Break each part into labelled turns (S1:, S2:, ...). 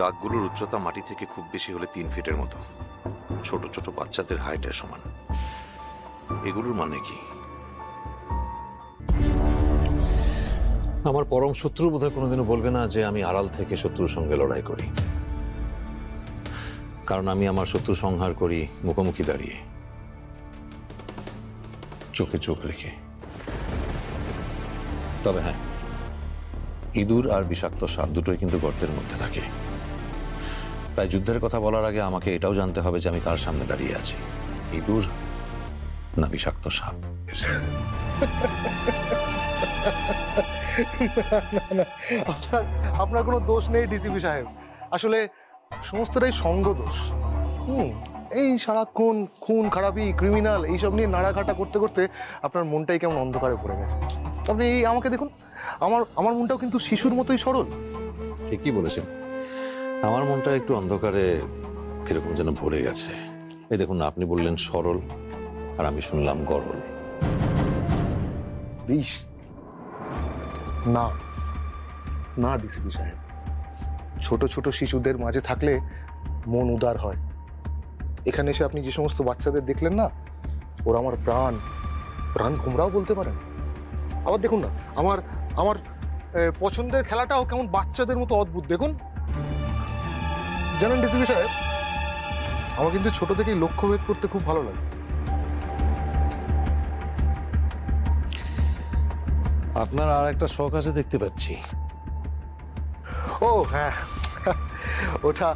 S1: দাগগুলোর উচ্চতা মাটি থেকে খুব বেশি হলে 3 ফিটের মতো, ছোট ছোট বাচ্চাদের হাইটের সমান। এগুলোর মানে কি?
S2: আমার পরম শত্রু বোধহয় কোনোদিনও বলবে না যে আমি আড়াল থেকে শত্রুর সঙ্গে লড়াই করি, কারণ আমি আমার শত্রু সংহার করি মুখোমুখি দাঁড়িয়ে, চোখে চোখ রেখে। তবে হ্যাঁ, ইঁদুর আর বিষাক্ত সাপ দুটোই কিন্তু গর্তের মধ্যে থাকে। তাই যুদ্ধের কথা বলার আগে আমাকে এটাও জানতে হবে যে আমি কার সামনে দাঁড়িয়ে আছি, ইঁদুর না বিষাক্ত সাপ।
S3: না, আপনার কোনো দোষ নেই ডিসিপি সাহেব। আসলে সমস্তটাই সঙ্গ দোষ। এই সারাক্ষণ খুন খারাপি ক্রিমিনাল এইসব নিয়ে নাড়াঘাটা করতে করতে আপনার মনটাই কেমন অন্ধকারে পড়ে গেছে। আপনি এই আমাকে দেখুন, আমার মনটাও কিন্তু শিশুর মতোই সরল।
S2: ঠিকই বলেছেন, আমার মনটা একটু অন্ধকারে কিরকম যেন ভরে গেছে। এই দেখুন না, আপনি বললেন সরল আর আমি শুনলাম গরল।
S3: বিষ না, না ডিসিপি সাহেব, ছোট ছোট শিশুদের মাঝে থাকলে মন উদার হয়। এখানে এসে আপনি যে সমস্ত বাচ্চাদের দেখলেন না, ওরা আমার প্রাণ প্রাণ কুমড়াও বলতে পারেন। আবার দেখুন না, আমার আমার পছন্দের খেলাটাও কেমন বাচ্চাদের মতো অদ্ভুত। দেখুন, জানেন ডিসিপি সাহেব, আমার কিন্তু ছোট থেকেই লক্ষ্যভেদ করতে খুব ভালো লাগে।
S2: আপনার আর একটা শখ আছে দেখতে পাচ্ছি।
S3: ও হ্যাঁ, ওটা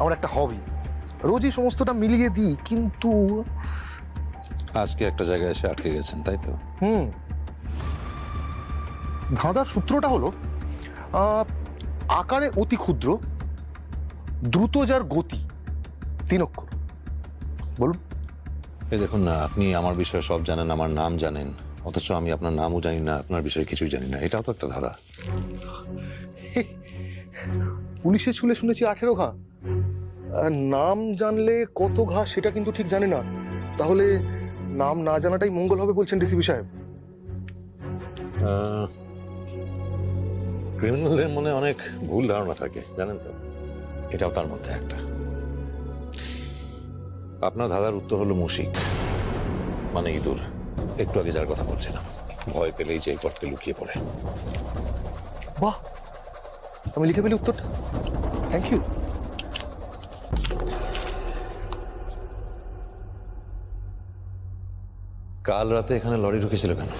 S3: আমার একটা হবি। রোজই সমস্তটা মিলিয়ে দিই, কিন্তু
S2: আজকে একটা জায়গায় এসে আটকে গেছেন, তাই তো?
S3: ধাঁধার সূত্রটা হলো আকারে অতি ক্ষুদ্র, দ্রুত যার গতি, 3 অক্ষর। বলুন।
S2: এই দেখুন না, আপনি আমার বিষয়ে সব জানেন, আমার নাম জানেন, অথচ আমি আপনার নামও জানি না, আপনার বিষয়ে কিছুই জানি না। এটাও তো একটা ধাঁধা।
S3: পুলিশে ছুলে শুনেছি 18 ঘা, নাম জানলে কত ঘা সেটা কিন্তু ঠিক জানি না। তাহলে নাম না জানাটাই মঙ্গল হবে বলছেন ডিসিপি সাহেব?
S2: ক্রিমিনালদের মনে অনেক ভুল ধারণা থাকে, জানেন তো, এটাও তার মধ্যে একটা। আপনার ধাঁধার উত্তর হলো মুশিক, মানে ইঁদুর। একটু আগে যার কথা বলছিলাম, ভয় পেলেই যে গর্তে লুকিয়ে পড়ে।
S3: বাহ, আমি লিখে ফেলি উত্তরটা। Thank you.
S2: কাল রাতে এখানে লরি ঢুকেছিল কেন?